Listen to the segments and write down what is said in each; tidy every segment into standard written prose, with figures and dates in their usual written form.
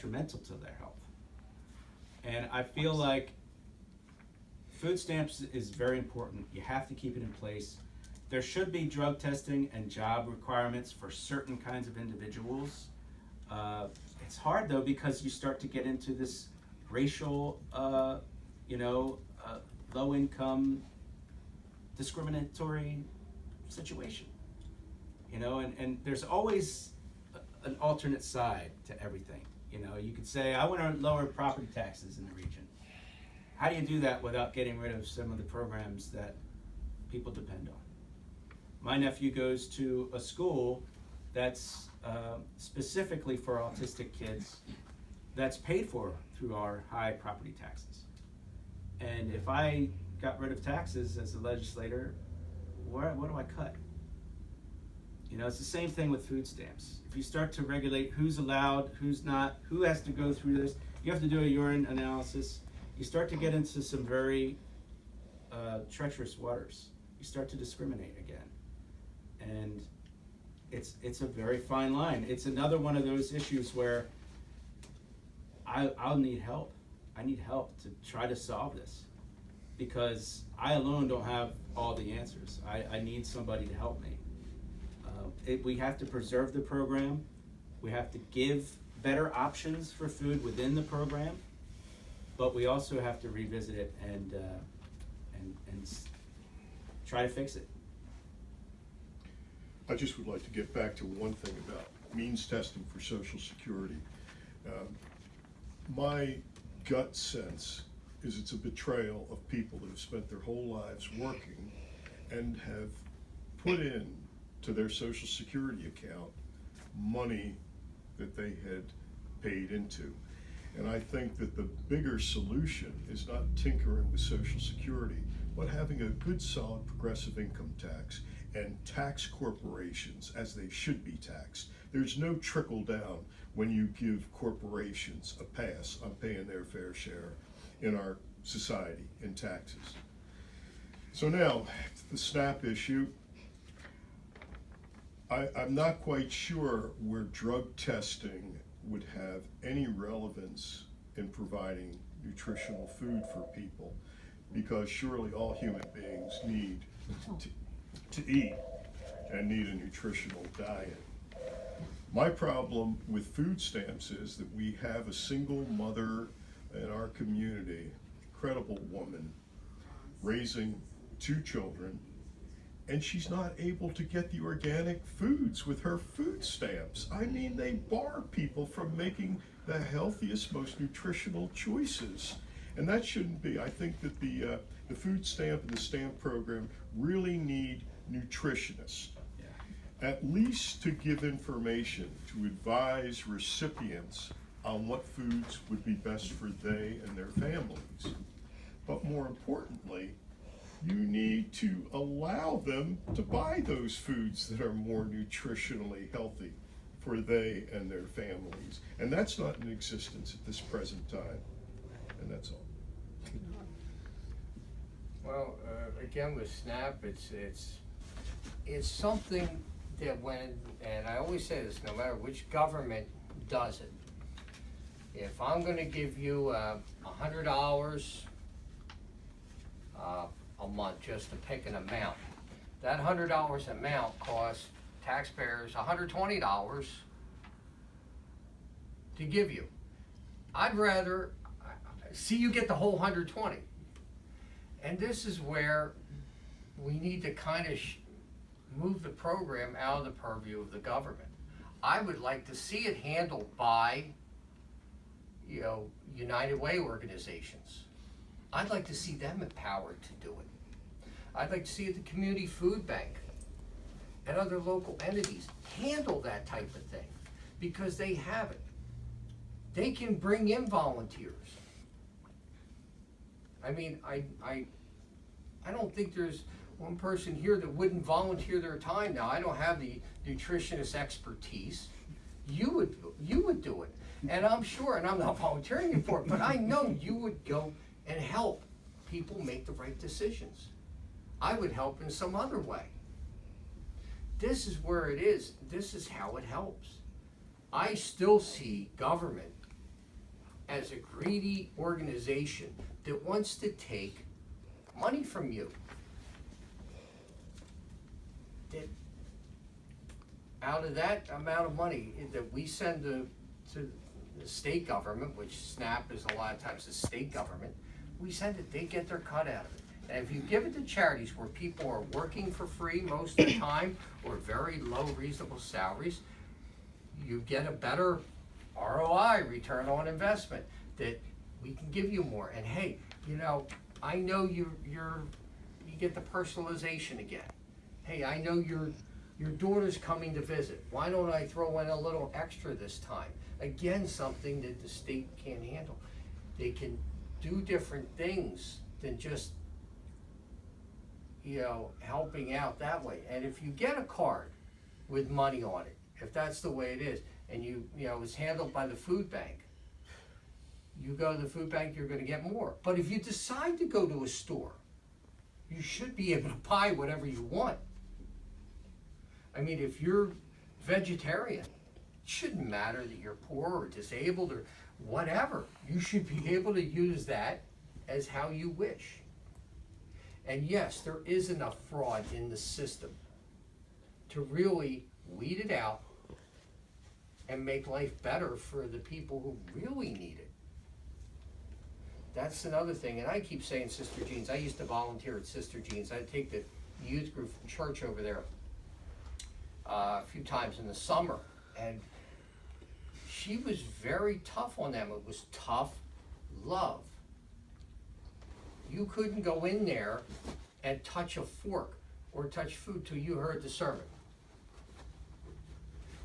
detrimental to their health. And I feel like food stamps is very important. You have to keep it in place. There should be drug testing and job requirements for certain kinds of individuals. It's hard though, because you start to get into this racial, low income discriminatory situation, and there's always an alternate side to everything. You could say, I want to lower property taxes in the region. How do you do that without getting rid of some of the programs that people depend on? My nephew goes to a school that's specifically for autistic kids, that's paid for through our high property taxes. And if I got rid of taxes as a legislator, what do I cut? It's the same thing with food stamps. If you start to regulate who's allowed, who's not, who has to go through this, you have to do a urine analysis. You start to get into some very treacherous waters. You start to discriminate again. And it's a very fine line. It's another one of those issues where I'll need help. I need help to try to solve this, because I alone don't have all the answers. I need somebody to help me. We have to preserve the program. We have to give better options for food within the program, but we also have to revisit it and try to fix it. I just would like to get back to one thing about means testing for Social Security. My gut sense is it's a betrayal of people that have spent their whole lives working and have put in to their Social Security account money that they had paid into. And I think that the bigger solution is not tinkering with Social Security, but having a good, solid, progressive income tax and tax corporations as they should be taxed. There's no trickle down when you give corporations a pass on paying their fair share in our society in taxes. So now, the SNAP issue. I'm not quite sure where drug testing would have any relevance in providing nutritional food for people, because surely all human beings need to eat and need a nutritional diet. My problem with food stamps is that we have a single mother in our community, incredible woman, raising 2 children, and she's not able to get the organic foods with her food stamps. I mean, they bar people from making the healthiest, most nutritional choices. And that shouldn't be. I think that the food stamp and the stamp program really need nutritionists, at least to give information, to advise recipients on what foods would be best for they and their families. But more importantly, you need to allow them to buy those foods that are more nutritionally healthy for they and their families. And that's not in existence at this present time. And that's all. Well, again with SNAP, it's something that and I always say this, no matter which government does it, if I'm going to give you $100 a month just to pick an amount, that $100 amount costs taxpayers $120 to give you. I'd rather see you get the whole 120. And this is where we need to kind of move the program out of the purview of the government. I would like to see it handled by, United Way organizations. I'd like to see them empowered to do it. I'd like to see the community food bank and other local entities handle that type of thing, because they have it. They can bring in volunteers. I mean, I don't think there's one person here that wouldn't volunteer their time. Now, I don't have the nutritionist expertise. You would do it. And I'm sure, and I'm not volunteering you for it, but I know you would go and help people make the right decisions. I would help in some other way. This is where it is. This is how it helps. I still see government as a greedy organization that wants to take money from you. That out of that amount of money that we send to the state government, which SNAP is a lot of times the state government, we send it, they get their cut out of it. And if you give it to charities where people are working for free most of the time, or very low reasonable salaries, you get a better ROI, return on investment, that we can give you more. And hey, you know, I know you get the personalization again. Hey, I know your daughter's coming to visit. Why don't I throw in a little extra this time? Again, something that the state can't handle. They can do different things than just, you know, helping out that way. And if you get a card with money on it, if that's the way it is, and you know, it's handled by the food bank, you go to the food bank, you're gonna get more. But if you decide to go to a store, you should be able to buy whatever you want. I mean, if you're vegetarian, it shouldn't matter that you're poor or disabled or whatever. You should be able to use that as how you wish. And yes, there is enough fraud in the system to really weed it out and make life better for the people who really need it. That's another thing, and I keep saying Sister Jean's. I used to volunteer at Sister Jean's. I'd take the youth group from church over there a few times in the summer, and she was very tough on them. It was tough love. You couldn't go in there and touch a fork or touch food till you heard the sermon.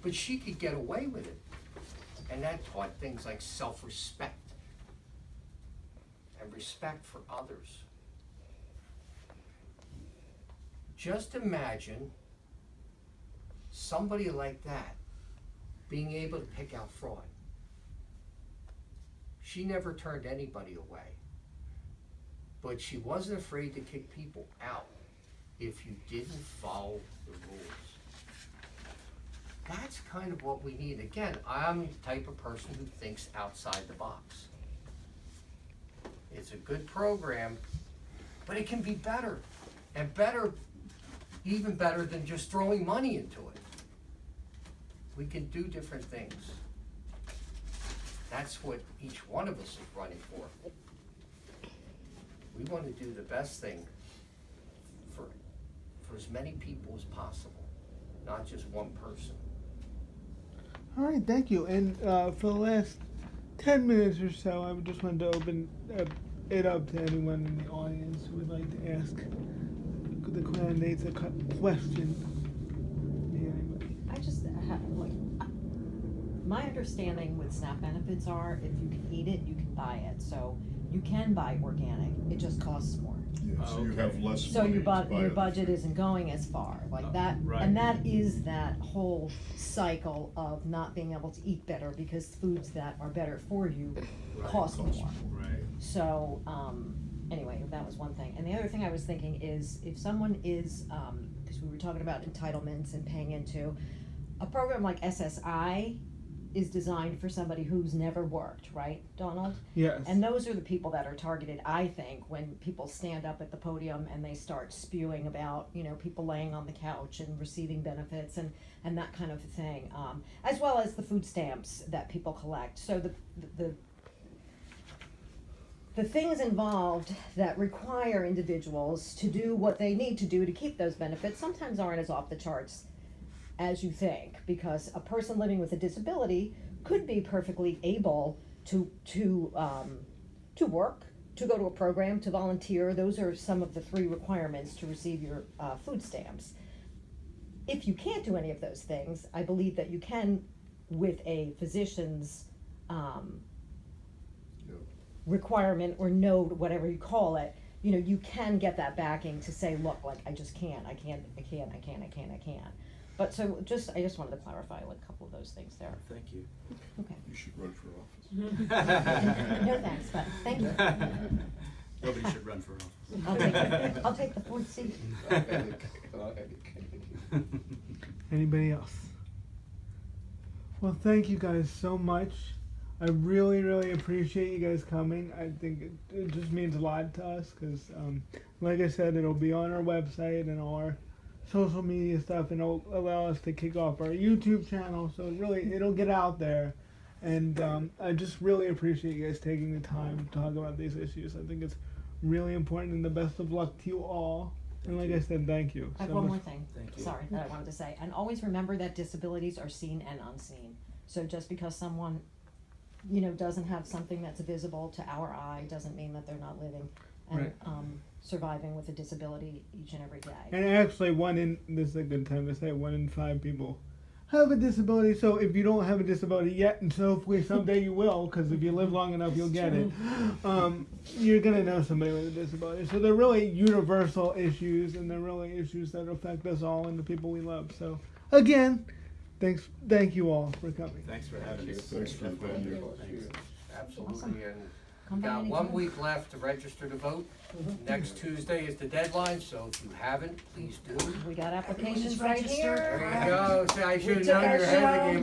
But she could get away with it. And that taught things like self-respect and respect for others. Just imagine somebody like that being able to pick out fraud. She never turned anybody away. But she wasn't afraid to kick people out if you didn't follow the rules. That's kind of what we need. Again, I'm the type of person who thinks outside the box. It's a good program, but it can be better. And better, even better than just throwing money into it. We can do different things. That's what each one of us is running for. We want to do the best thing for as many people as possible, not just one person. All right, thank you. And for the last 10 minutes or so, I just wanted to open it up to anyone in the audience who would like to ask the candidates a question. Anybody? I just have, like, my understanding with SNAP benefits are if you can eat it, you can buy it. So you can buy organic, it just costs more. Yeah, so you have less So money your, to buy your other budget things. isn't going as far, like that, right. and that is that whole cycle of not being able to eat better because foods that are better for you Right. cost Costs more. more. Right. So, anyway, that was one thing. And the other thing I was thinking is if someone is, because we were talking about entitlements and paying into, a program like SSI is designed for somebody who's never worked, right, Donald? Yes. And those are the people that are targeted, I think, when people stand up at the podium and they start spewing about, you know, people laying on the couch and receiving benefits and that kind of thing, as well as the food stamps that people collect. So the things involved that require individuals to do what they need to do to keep those benefits sometimes aren't as off the charts as you think, because a person living with a disability could be perfectly able to work, to go to a program, to volunteer. Those are some of the 3 requirements to receive your food stamps. If you can't do any of those things, I believe that you can, with a physician's requirement or note, whatever you call it, you know, you can get that backing to say, look, like, I just can't. But so I just wanted to clarify like a couple of those things there. Thank you. Okay. You should run for office. No thanks, but thank you. Nobody should run for office. I'll take the 4th seat. Anybody else? Well, thank you guys so much. I really, really appreciate you guys coming. I think it just means a lot to us because, like I said, it'll be on our website and our social media stuff, and it'll allow us to kick off our YouTube channel. So it'll get out there. And I just really appreciate you guys taking the time to talk about these issues. I think it's really important, and the best of luck to you all. And like I said, thank you. I have so one much. more thing, Thank you. sorry, that I wanted to say, and always remember that disabilities are seen and unseen. So just because someone, doesn't have something that's visible to our eye, doesn't mean that they're not living and, Right. surviving with a disability each and every day. And actually, this is a good time to say 1 in 5 people have a disability. So if you don't have a disability yet, and so hopefully someday you will, because if you live long enough, you'll get it. You're gonna know somebody with a disability. So they're really universal issues, and they're really issues that affect us all and the people we love. So again, thank you all for coming. Thanks for having us. Thanks for the venue. Absolutely, and Come by got anytime. 1 week left to register to vote. Next Tuesday is the deadline, so if you haven't, please do. We got applications Everyone's right registered. here. There you go, see, I should've took known our you were ahead of the show. game.